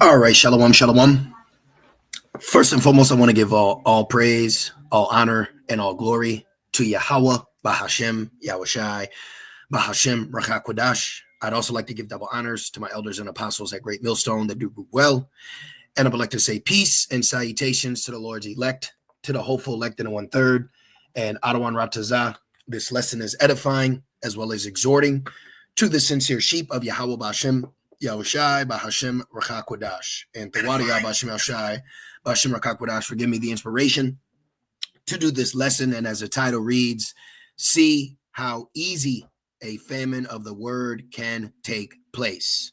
All right, shalom, shalom. First and foremost, I want to give all praise, all honor, and all glory to Yahweh, Bahashem, Yahushai, Bahashem, Rachakwadash. I'd also like to give double honors to my elders and apostles at Great Millstone that do well. And I would like to say peace and salutations to the Lord's elect, to the hopeful elect in the 1/3, and Adawan Ratazah. This lesson is edifying as well as exhorting to the sincere sheep of Yahweh Bahashem, Yahushai, Bahashem, Rachakwadash. And Tawadi Bahashem, Yahushai, Bahashem, Rachakwadash, forgive me the inspiration to do this lesson. And as the title reads, see how easy a famine of the word can take place.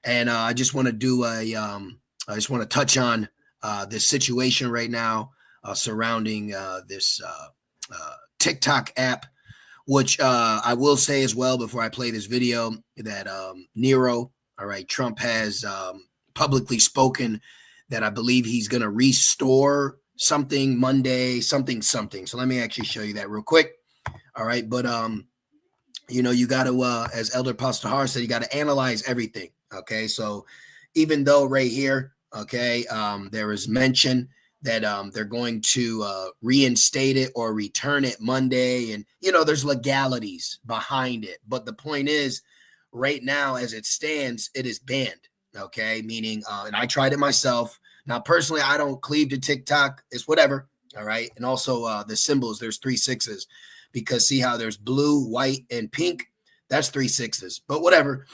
And I just want to do I just want to touch on this situation right now surrounding this TikTok app, which I will say as well before I play this video that Nero, all right, Trump has publicly spoken that I believe he's going to restore something Monday, something. So let me actually show you that real quick. All right. But, you know, you got to, as Elder Pastor Har said, you got to analyze everything. Okay. So even though right here, okay, there is mention that they're going to reinstate it or return it Monday. And, you know, there's legalities behind it. But the point is, right now, as it stands, it is banned. Okay, meaning, and I tried it myself. Now, personally, I don't cleave to TikTok. It's whatever. All right. And also the symbols, there's 3 6s because see how there's blue, white, and pink. That's 3 6s. But whatever.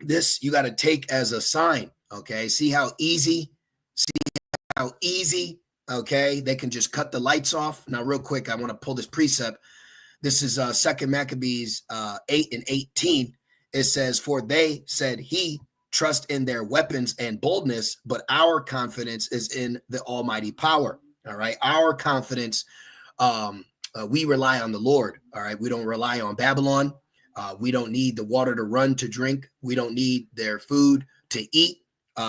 This you got to take as a sign. Okay. See how easy. Okay, they can just cut the lights off. Now, real quick, I want to pull this precept. This is 2 Maccabees 8:18. It says, for they said he trust in their weapons and boldness, but our confidence is in the almighty power. All right. Our confidence, we rely on the Lord. All right. We don't rely on Babylon. We don't need the water to run to drink. We don't need their food to eat.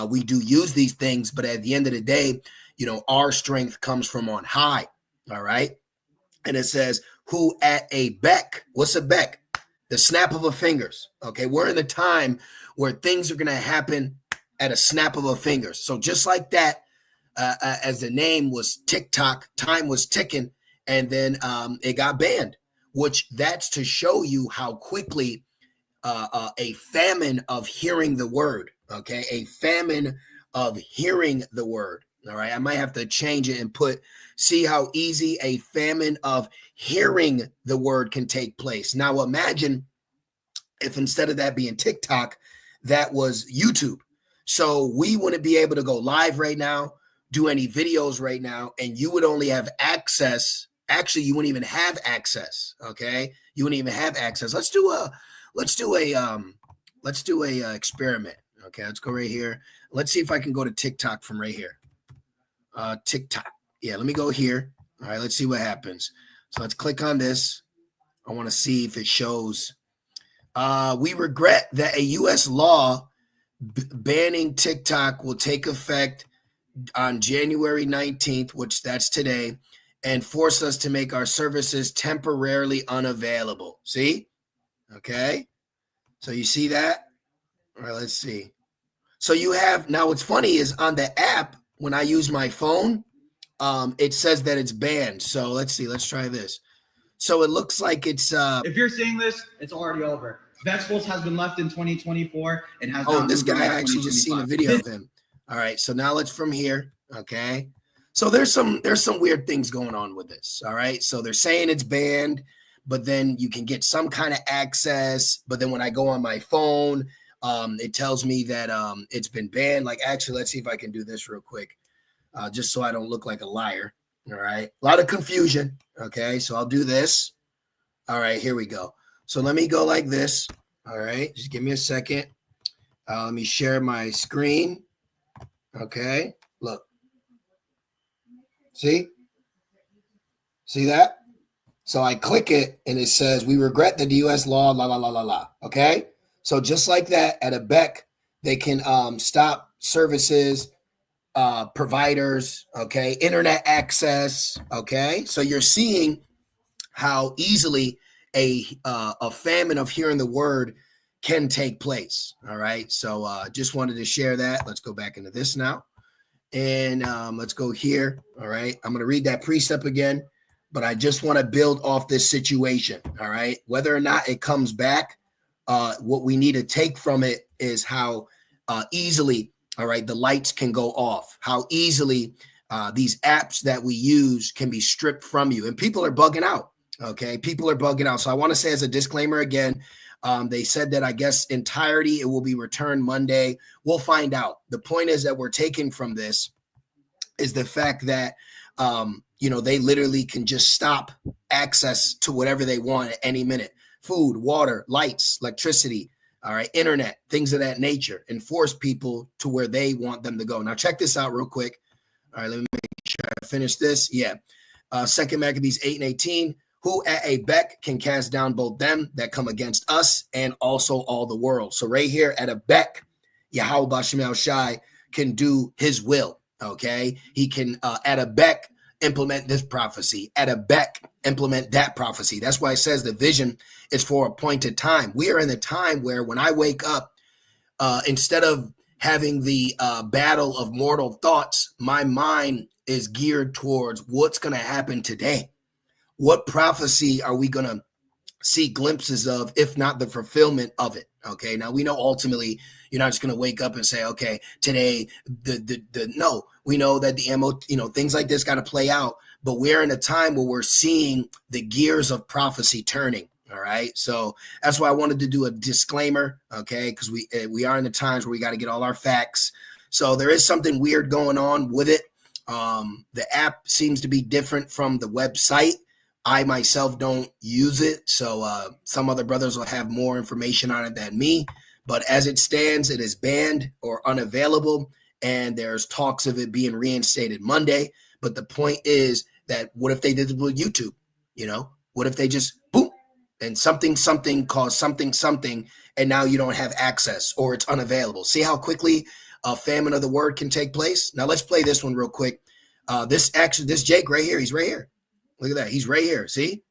We do use these things, but at the end of the day, you know, our strength comes from on high. All right. And it says, who at a beck, what's a beck? The snap of a fingers. Okay. We're in the time where things are going to happen at a snap of a finger. So just like that, as the name was TikTok, time was ticking, and then it got banned, which that's to show you how quickly a famine of hearing the word. Okay, a famine of hearing the word. All right, I might have to change it and put, see how easy a famine of hearing the word can take place. Now imagine if instead of that being TikTok, that was YouTube. So we wouldn't be able to go live right now, do any videos right now, and you would only have access. Actually, you wouldn't even have access. Okay, you wouldn't even have access. Let's do a experiment. Okay, let's go right here. Let's see if I can go to TikTok from right here. TikTok. Yeah, let me go here. All right, let's see what happens. So let's click on this. I want to see if it shows. We regret that a U.S. law banning TikTok will take effect on January 19th, which that's today, and force us to make our services temporarily unavailable. See? Okay. So you see that? All right, let's see. So you have, now what's funny is on the app, when I use my phone, it says that it's banned. So let's see, let's try this. So it looks like it's if you're seeing this, it's already over. Vegetables has been left in 2024 and has oh, this guy, I actually just seen a video of him. All right, so now let's from here. Okay. So there's some weird things going on with this. All right. So they're saying it's banned, but then you can get some kind of access. But then when I go on my phone, it tells me that it's been banned. Like, actually, let's see if I can do this real quick, just so I don't look like a liar. All right. A lot of confusion. Okay. So I'll do this. All right. Here we go. So let me go like this. All right. Just give me a second. Let me share my screen. Okay. Look. See that? So I click it and it says, we regret that the U.S. law, la, la, la, la, la. Okay. So just like that, at a beck, they can stop services, providers, okay, internet access, okay. So you're seeing how easily a famine of hearing the word can take place. All right. So just wanted to share that. Let's go back into this now. And let's go here. All right. I'm going to read that precept again, but I just want to build off this situation. All right. Whether or not it comes back, what we need to take from it is how easily, all right, the lights can go off, how easily these apps that we use can be stripped from you. And people are bugging out. Okay. People are bugging out. So I want to say as a disclaimer again, they said that I guess entirety, it will be returned Monday. We'll find out. The point is that we're taking from this is the fact that, they literally can just stop access to whatever they want at any minute. Food, water, lights, electricity, all right, internet, things of that nature, and force people to where they want them to go. Now, check this out real quick. All right, let me make sure I finish this. Yeah. 2 Maccabees 8:18. Who at a beck can cast down both them that come against us and also all the world. So right here at a beck, Yahweh Bashem El Shai can do his will, okay? He can, at a beck, implement this prophecy. At a beck, implement that prophecy. That's why it says the vision is for appointed time. We are in the time where when I wake up, instead of having the battle of mortal thoughts, my mind is geared towards what's going to happen today. What prophecy are we going to see glimpses of, if not the fulfillment of it? Okay. Now we know ultimately you're not just going to wake up and say, okay, today, no, we know that the MO, things like this got to play out, but we're in a time where we're seeing the gears of prophecy turning. All right. So that's why I wanted to do a disclaimer. Okay. Because we are in the times where we got to get all our facts. So there is something weird going on with it. The app seems to be different from the website. I myself don't use it, so some other brothers will have more information on it than me. But as it stands, it is banned or unavailable, and there's talks of it being reinstated Monday. But the point is that what if they did it with YouTube? What if they just boom and something caused something, and now you don't have access or it's unavailable? See how quickly a famine of the word can take place? Now let's play this one real quick. This Jake right here, he's right here. Look at that. He's right here. See?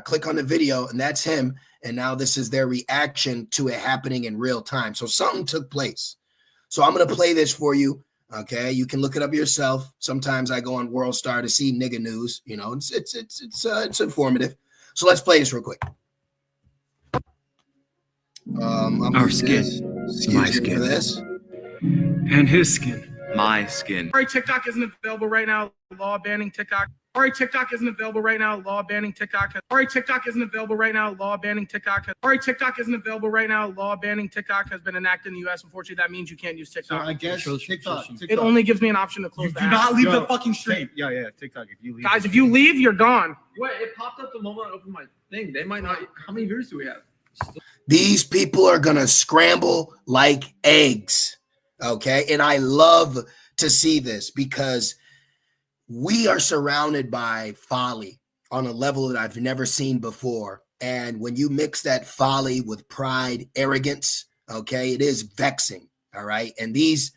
Click on the video, and that's him. And now this is their reaction to it happening in real time. So something took place. So I'm going to play this for you. Okay. You can look it up yourself. Sometimes I go on World Star to see nigga news. It's informative. So let's play this real quick. Our skin. My skin. For this. And his skin. My skin. Sorry, TikTok isn't available right now. Law banning TikTok. Sorry, TikTok isn't available right now. Law banning TikTok. Sorry, TikTok isn't available right now. Law banning TikTok. Sorry, TikTok isn't available right now. Law banning TikTok has been enacted in the U.S. Unfortunately, that means you can't use TikTok. So I guess TikTok. It only gives me an option to close You the do app. not leave the fucking stream. Yeah. TikTok. If you leave. Guys, if you leave, you're gone. Wait, it popped up the moment I opened my thing. They might not. How many viewers do we have? These people are going to scramble like eggs. Okay. And I love to see this because we are surrounded by folly on a level that I've never seen before. And when you mix that folly with pride, arrogance, okay, it is vexing. All right. And these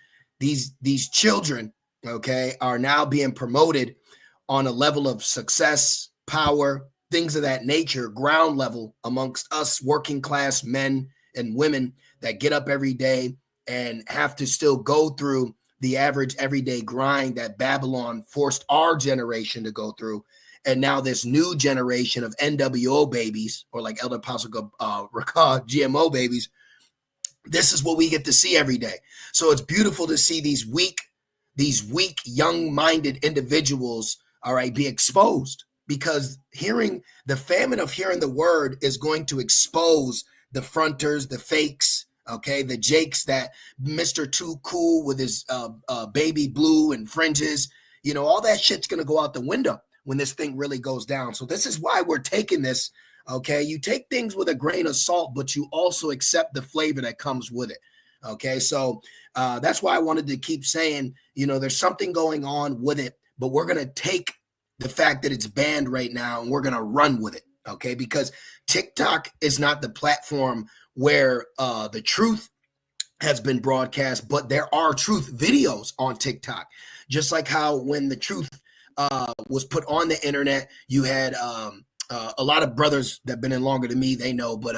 children, okay, are now being promoted on a level of success, power, things of that nature, ground level amongst us working class men and women that get up every day and have to still go through the average everyday grind that Babylon forced our generation to go through. And now this new generation of NWO babies, or like Elder Apostle Rakad, GMO babies, this is what we get to see every day. So it's beautiful to see these weak, young-minded individuals, all right, be exposed, because hearing the famine of hearing the word is going to expose the fronters, the fakes, okay, the Jakes, that Mr. Too Cool with his baby blue and fringes, all that shit's going to go out the window when this thing really goes down. So this is why we're taking this, okay? You take things with a grain of salt, but you also accept the flavor that comes with it, okay? So that's why I wanted to keep saying, there's something going on with it, but we're going to take the fact that it's banned right now and we're going to run with it, okay? Because TikTok is not the platform where the truth has been broadcast, but there are truth videos on TikTok. Just like how when the truth was put on the internet, you had a lot of brothers that have been in longer than me, they know, but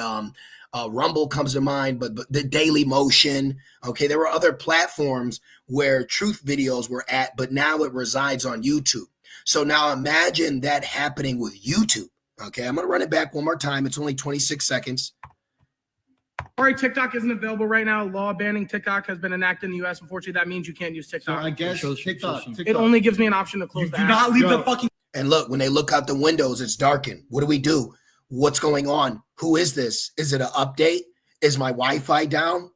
Rumble comes to mind, but the Daily Motion. Okay, there were other platforms where truth videos were at, but now it resides on YouTube. So now imagine that happening with YouTube. Okay, I'm going to run it back one more time. It's only 26 seconds. Sorry, TikTok isn't available right now. Law banning TikTok has been enacted in the U.S. Unfortunately, that means you can't use So TikTok. I guess TikTok. It only gives me an option to close You the do app. not leave the fucking. And look, when they look out the windows, it's darkened. What do? What's going on? Who is this? Is it an update? Is my Wi-Fi down?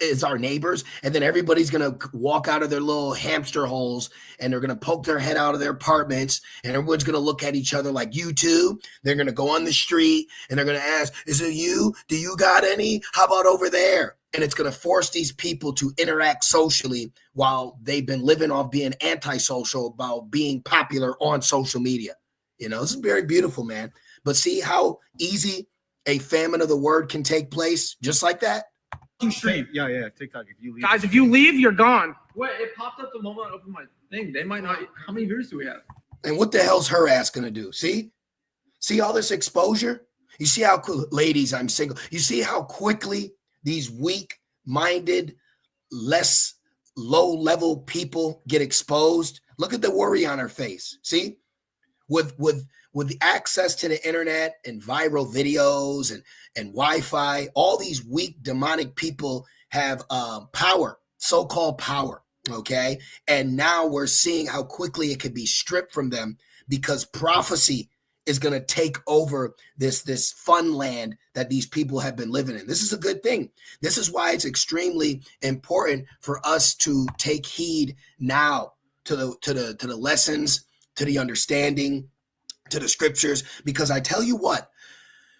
Is our neighbors? And then everybody's going to walk out of their little hamster holes and they're going to poke their head out of their apartments and everyone's going to look at each other like, you too? They're going to go on the street and they're going to ask, is it you? Do you got any? How about over there? And it's going to force these people to interact socially while they've been living off being antisocial about being popular on social media. You know, this is very beautiful, man. But see how easy a famine of the word can take place just like that? Stream. Yeah. TikTok. If you leave, Guys, if you leave, you're gone. Wait, it popped up the moment I opened my thing. They might not. How many viewers do we have? And what the hell's her ass going to do? See all this exposure? You see how, ladies, I'm single. You see how quickly these weak-minded, less low-level people get exposed? Look at the worry on her face. See? With the access to the internet and viral videos and Wi-Fi, all these weak demonic people have power, so-called power, okay? And now we're seeing how quickly it could be stripped from them because prophecy is going to take over this fun land that these people have been living in. This is a good thing. This is why it's extremely important for us to take heed now to the lessons, to the understanding, to the scriptures, because I tell you what,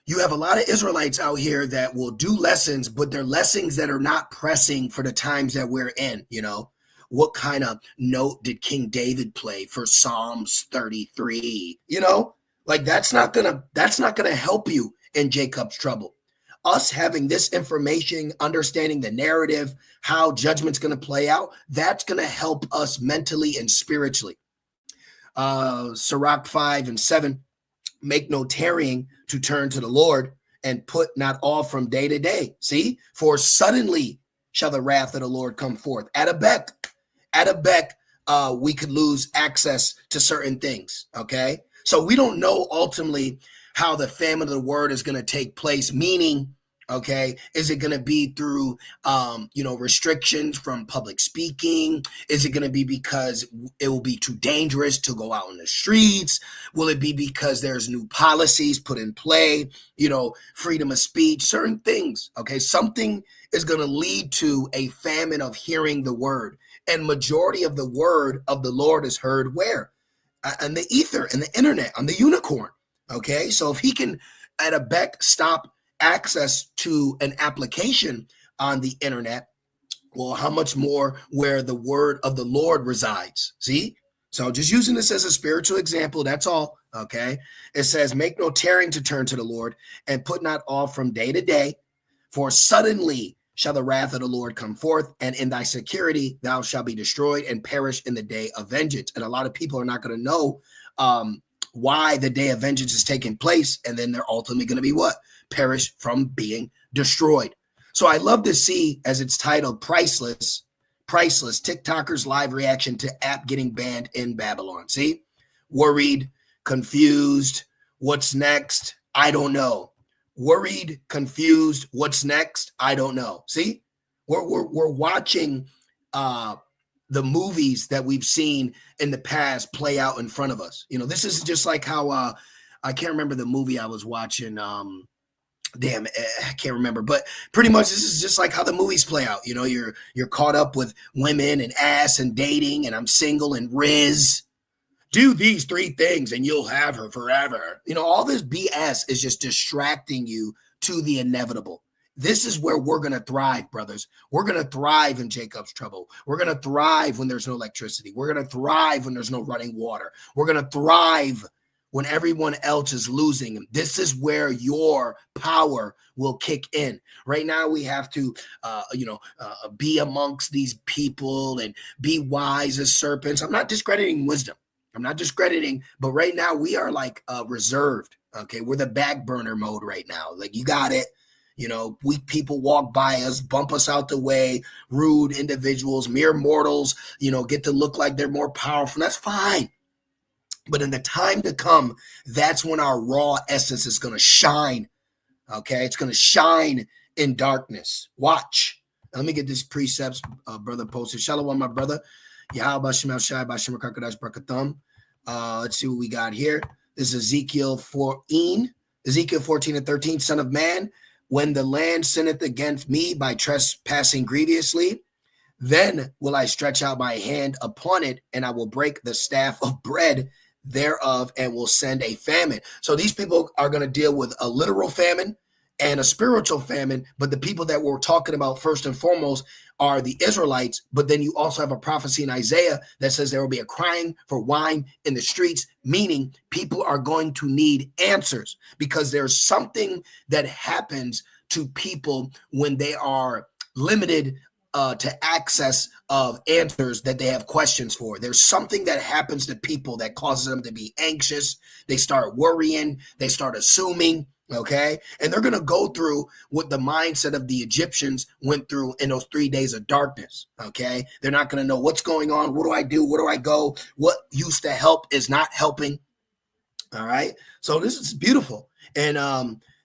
you have a lot of Israelites out here that will do lessons, but they're lessons that are not pressing for the times that we're in. You know, what kind of note did King David play for Psalms 33? You know, like that's not gonna help you in Jacob's trouble. Us having this information, understanding the narrative, how judgment's gonna play out, that's gonna help us mentally and spiritually. Sirach 5:7, make no tarrying to turn to the Lord and put not off from day to day. See, for suddenly shall the wrath of the Lord come forth. At a beck, we could lose access to certain things. Okay. So we don't know ultimately how the famine of the word is going to take place, meaning, okay, is it going to be through, restrictions from public speaking? Is it going to be because it will be too dangerous to go out in the streets? Will it be because there's new policies put in play, freedom of speech, certain things, okay? Something is going to lead to a famine of hearing the word. And majority of the word of the Lord is heard where? On the ether and the internet, on the unicorn, okay? So if he can, at a beck, stop access to an application on the internet, well, how much more where the word of the Lord resides? See? So just using this as a spiritual example, that's all, okay? It says, make no tarrying to turn to the Lord and put not off from day to day, for suddenly shall the wrath of the Lord come forth, and in thy security thou shalt be destroyed and perish in the day of vengeance. And a lot of people are not going to know why the day of vengeance is taking place, and then they're ultimately going to be what? Perish from being destroyed. So I love to see, as it's titled, Priceless, TikTokers live reaction to app getting banned in Babylon. See? Worried, confused, what's next? I don't know. Worried, confused, what's next? I don't know. See? We're watching the movies that we've seen in the past play out in front of us. This is just like how I can't remember the movie I was watching. I can't remember, but pretty much this is just like how the movies play out. You're caught up with women and ass and dating, and I'm single and Riz. Do these 3 things and you'll have her forever. All this BS is just distracting you to the inevitable. This is where we're going to thrive, brothers. We're going to thrive in Jacob's trouble. We're going to thrive when there's no electricity. We're going to thrive when there's no running water. We're going to thrive when everyone else is losing. This is where your power will kick in. Right now, we have to, be amongst these people and be wise as serpents. I'm not discrediting wisdom. But right now we are like reserved. Okay. We're the back burner mode right now. Like, you got it. You know, weak people walk by us, bump us out the way, rude individuals, mere mortals, you know, get to look like they're more powerful. That's fine. But in the time to come, that's when our raw essence is going to shine. Okay, it's going to shine in darkness. Watch. Let me get these precepts, brother posted. Shalom, my brother. Yahweh Shem Shai Bashim Kakadash Brakathum. Let's see what we got here. This is Ezekiel 14 and 13. Son of man, when the land sinneth against me by trespassing grievously, then will I stretch out my hand upon it, and I will break the staff of bread thereof, and will send a famine. So these people are going to deal with a literal famine and a spiritual famine, but the people that we're talking about first and foremost are the Israelites. But then you also have a prophecy in Isaiah that says there will be a crying for wine in the streets, meaning people are going to need answers, because there's something that happens to people when they are limited to access of answers that they have questions for. There's something that happens to people that causes them to be anxious. They start worrying, they start assuming. Okay. And they're going to go through what the mindset of the Egyptians went through in those 3 days of darkness. Okay. They're not going to know what's going on. What do I do? Where do I go? What used to help is not helping. All right. So this is beautiful. And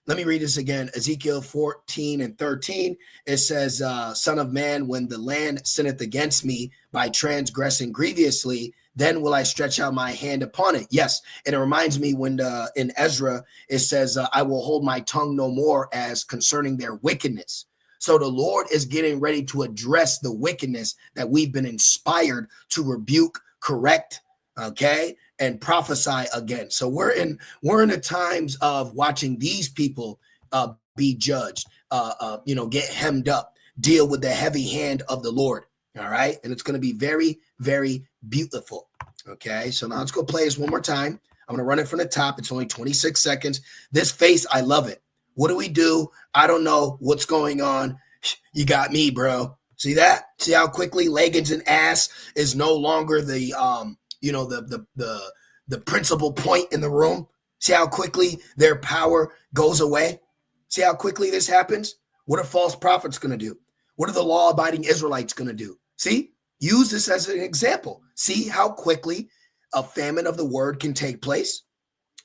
let me read this again. Ezekiel 14 and 13. It says, Son of man, when the land sinneth against me by transgressing grievously, then will I stretch out my hand upon it. Yes. And it reminds me when in Ezra, it says, I will hold my tongue no more as concerning their wickedness. So the Lord is getting ready to address the wickedness that we've been inspired to rebuke, correct, okay, and prophesy against. So we're in the times of watching these people be judged, get hemmed up, deal with the heavy hand of the Lord. All right. And it's going to be very, very beautiful. Okay. So now let's go play this one more time. I'm going to run it from the top. It's only 26 seconds. This face, I love it. What do we do? I don't know what's going on. You got me, bro. See that? See how quickly leggings and ass is no longer the principal point in the room? See how quickly their power goes away? See how quickly this happens? What are false prophets going to do? What are the law-abiding Israelites going to do? See, use this as an example. See how quickly a famine of the word can take place?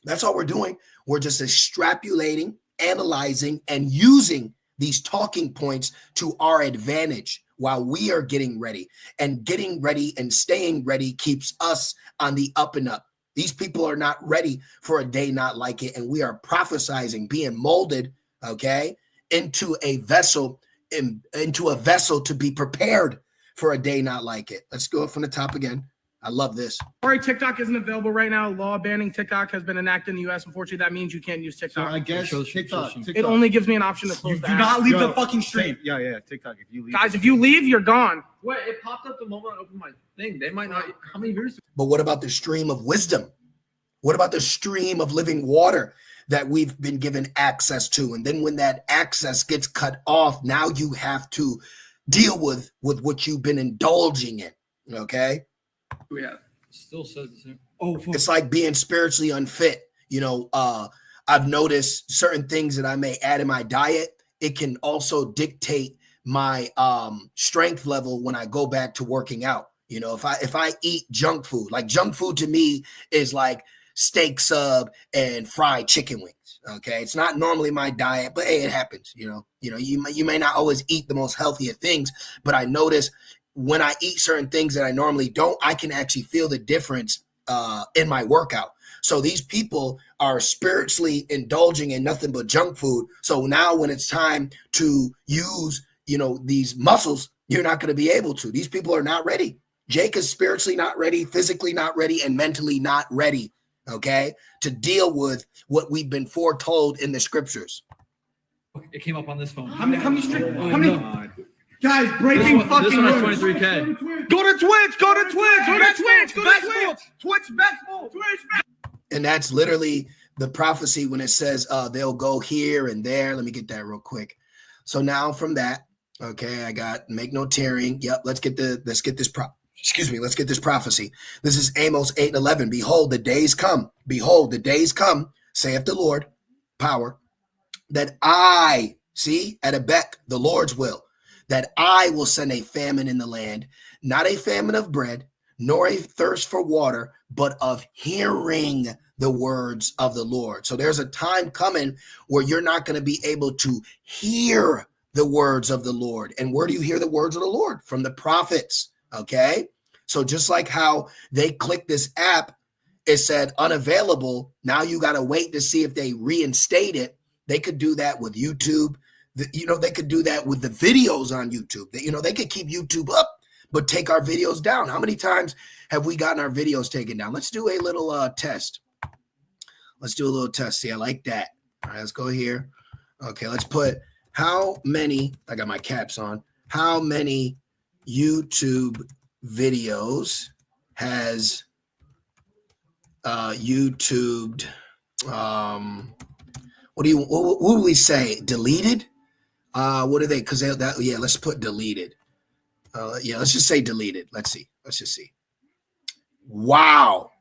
That's all we're doing. We're just extrapolating, analyzing, and using these talking points to our advantage while we are getting ready. And getting ready and staying ready keeps us on the up and up. These people are not ready for a day not like it. And we are prophesizing, being molded, okay, into a vessel to be prepared for a day not like it. Let's go from the top again. I love this. Sorry, TikTok isn't available right now. Law banning TikTok has been enacted in the U.S. Unfortunately, that means you can't use TikTok. So I guess TikTok. It only gives me an option to close You the do app. not leave the fucking stream. Yeah. TikTok. If you leave, Guys, if you leave, you're gone. Wait, it popped up the moment I opened my thing. They might not. How many viewers? But what about the stream of wisdom? What about the stream of living water that we've been given access to? And then when that access gets cut off, now you have to deal with what you've been indulging in. Okay. Yeah. Still says the same. It's like being spiritually unfit. I've noticed certain things that I may add in my diet. It can also dictate my strength level when I go back to working out. If I eat junk food, like junk food to me is like steak sub and fried chicken wings. Okay. It's not normally my diet, but hey, it happens. You may not always eat the most healthier things, but I notice when I eat certain things that I normally don't, I can actually feel the difference in my workout. So these people are spiritually indulging in nothing but junk food. So now when it's time to use, these muscles, you're not going to be able to. These people are not ready. Jake is spiritually not ready, physically not ready, and mentally not ready, okay, to deal with what we've been foretold in the scriptures. It came up on this phone. How many God. guys breaking This fucking one has rules? 23K. Go to Twitch. Go to Twitch. Twitch basketball. And that's literally the prophecy when it says they'll go here and there. Let me get that real quick. So now from that, okay, I got make no tearing. Yep, let's get this prophecy. This is Amos 8:11. Behold, the days come. Behold, the days come, saith the Lord, power, that I See, at Ebek, the Lord's will, that I will send a famine in the land, not a famine of bread, nor a thirst for water, but of hearing the words of the Lord. So there's a time coming where you're not going to be able to hear the words of the Lord. And where do you hear the words of the Lord? From the prophets. Okay. So just like how they clicked this app, it said unavailable. Now you got to wait to see if they reinstate it. They could do that with YouTube. They could do that with the videos on YouTube. They could keep YouTube up, but take our videos down. How many times have we gotten our videos taken down? Let's do a little test. Let's do a little test. See, I like that. All right, let's go here. Okay, let's put how many, I got my caps on, how many YouTube videos has YouTubed, what do we say? Deleted? What are they? Because let's put deleted. Let's just say deleted. Let's see. Let's just see. Wow.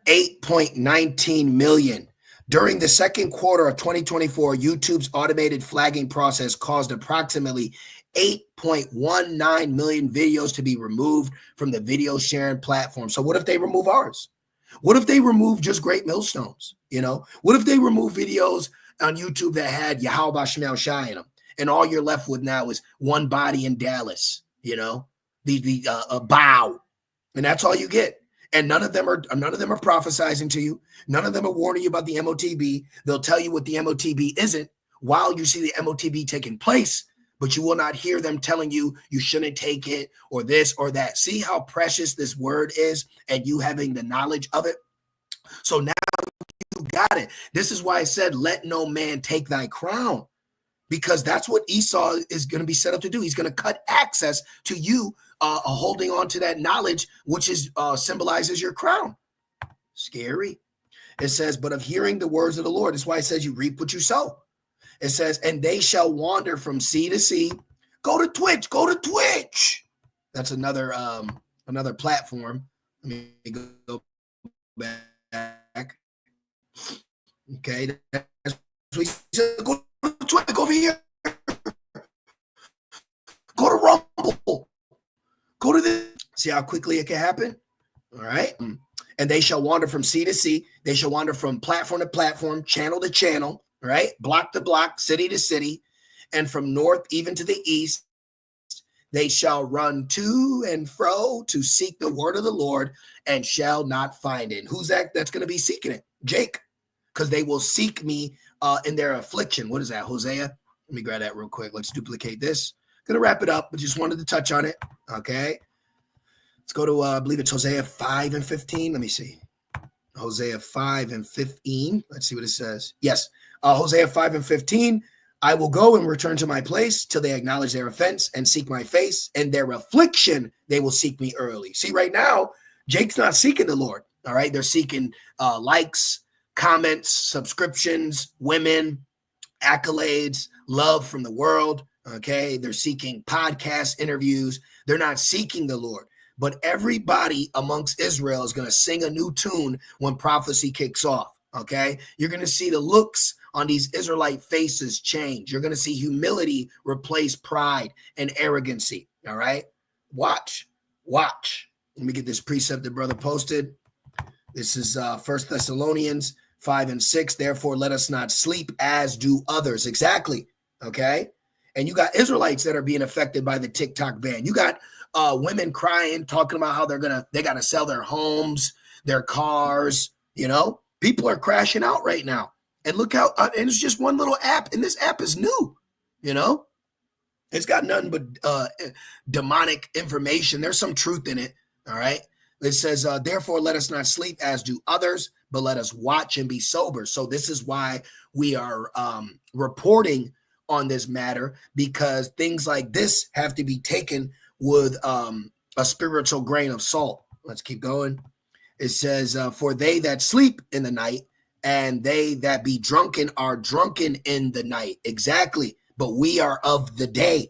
8.19 million. During the second quarter of 2024, YouTube's automated flagging process caused approximately 8.19 million videos to be removed from the video sharing platform. So what if they remove ours? What if they remove just Great Millstones? What if they remove videos on YouTube that had Yahweh Shemel Shai in them, and all you're left with now is one body in Dallas, the bow, and that's all you get. And none of them are prophesizing to you. None of them are warning you about the MOTB. They'll tell you what the MOTB isn't while you see the MOTB taking place, but you will not hear them telling you you shouldn't take it or this or that. See how precious this word is, and you having the knowledge of it. So now you got it. This is why I said, let no man take thy crown, because that's what Esau is going to be set up to do. He's going to cut access to you holding on to that knowledge, which is symbolizes your crown. Scary. It says, but of hearing the words of the Lord. That's why it says you reap what you sow. It says, and they shall wander from sea to sea. Go to Twitch. Go to Twitch. That's another platform. Let me go back. Okay. That's what he said. Go to Twitch. Go over here. Go to Rumble. Go to this. See how quickly it can happen? All right. And they shall wander from sea to sea. They shall wander from platform to platform, channel to channel, right? Block to block, city to city. And from north even to the east, they shall run to and fro to seek the word of the Lord and shall not find it. Who's that that's going to be seeking it? Jake. Because they will seek me in their affliction. What is that, Hosea? Let me grab that real quick. Let's duplicate this. Gonna wrap it up, but just wanted to touch on it. Okay. Let's go to, I believe it's Hosea 5 and 15. Let me see. Hosea 5 and 15. Let's see what it says. Yes. Hosea 5 and 15. I will go and return to my place till they acknowledge their offense and seek my face, and their affliction, they will seek me early. See, right now, Jake's not seeking the Lord. All right. They're seeking likes, comments, subscriptions, women, accolades, love from the world. Okay. They're seeking podcast interviews. They're not seeking the Lord. But everybody amongst Israel is going to sing a new tune when prophecy kicks off. Okay. You're going to see the looks on these Israelite faces change. You're going to see humility replace pride and arrogancy. All right. Watch. Let me get this precept that brother posted. This is 1 Thessalonians 5 and 6. Therefore, let us not sleep as do others. Exactly. Okay. And you got Israelites that are being affected by the TikTok ban. You got women crying, talking about how they got to sell their homes, their cars. People are crashing out right now. And look how, and it's just one little app, and this app is new. It's got nothing but demonic information. There's some truth in it. All right. It says, therefore, let us not sleep as do others, but let us watch and be sober. So this is why we are reporting on this matter, because things like this have to be taken with a spiritual grain of salt. Let's keep going. It says, for they that sleep in the night and they that be drunken are drunken in the night. Exactly. But we are of the day.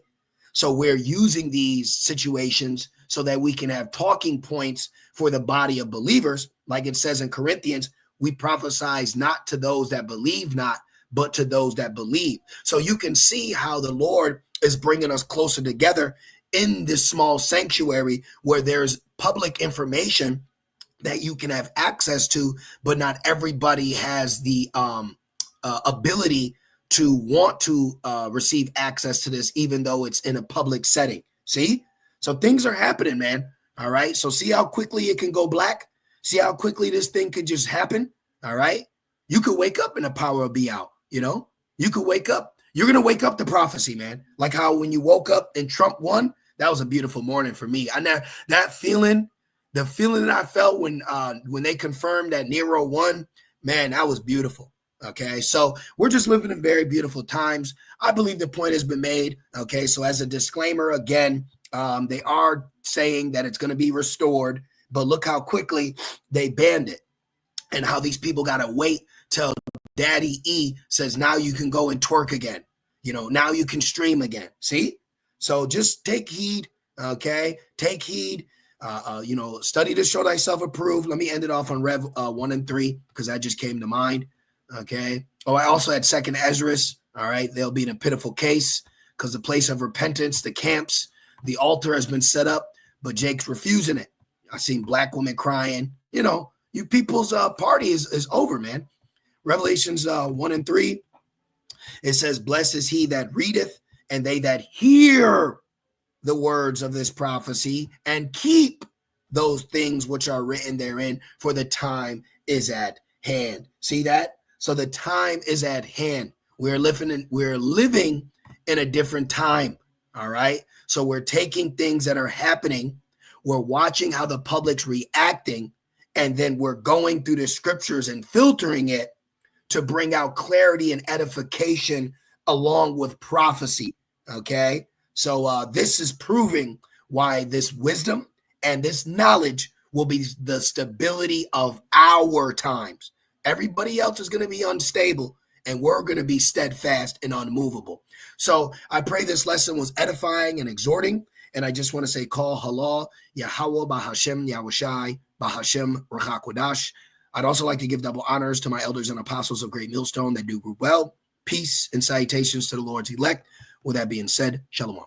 So we're using these situations so that we can have talking points for the body of believers. Like it says in Corinthians, we prophesize not to those that believe not, but to those that believe. So you can see how the Lord is bringing us closer together in this small sanctuary where there's public information that you can have access to, but not everybody has the ability to want to receive access to this, even though it's in a public setting. See? So things are happening, man. All right. So see how quickly it can go black? See how quickly this thing could just happen? All right. You could wake up and the power will be out. You know, you could wake up. You're going to wake up to prophecy, man. Like how when you woke up and Trump won, that was a beautiful morning for me. And that feeling, the feeling that I felt when they confirmed that Nero won, man, that was beautiful. Okay, so we're just living in very beautiful times. I believe the point has been made. Okay, so as a disclaimer, again, they are saying that it's going to be restored, but look how quickly they banned it and how these people got to wait till Daddy E says, now you can go and twerk again. You know, now you can stream again. See? So just take heed. Okay, take heed. Study to show thyself approved. Let me end it off on Rev 1 and 3 because that just came to mind. Okay. Oh, I also had 2nd Esdras. All right. They'll be in a pitiful case because the place of repentance, the camps, the altar has been set up, but Jake's refusing it. I seen black women crying. You know, you people's party is over, man. Revelations 1 and 3. It says, blessed is he that readeth and they that hear the words of this prophecy and keep those things which are written therein, for the time is at hand. See that? So the time is at hand. We're living in a different time. All right. So we're taking things that are happening. We're watching how the public's reacting, and then we're going through the scriptures and filtering it to bring out clarity and edification along with prophecy. Okay. So this is proving why this wisdom and this knowledge will be the stability of our times. Everybody else is going to be unstable, and we're going to be steadfast and unmovable. So I pray this lesson was edifying and exhorting. And I just want to say, call halal, Yahweh, Bahashem, Yahushai, Bahashem, Rachakwadash. I'd also like to give double honors to my elders and apostles of Great Millstone that do group well. Peace and salutations to the Lord's elect. With that being said, shalom.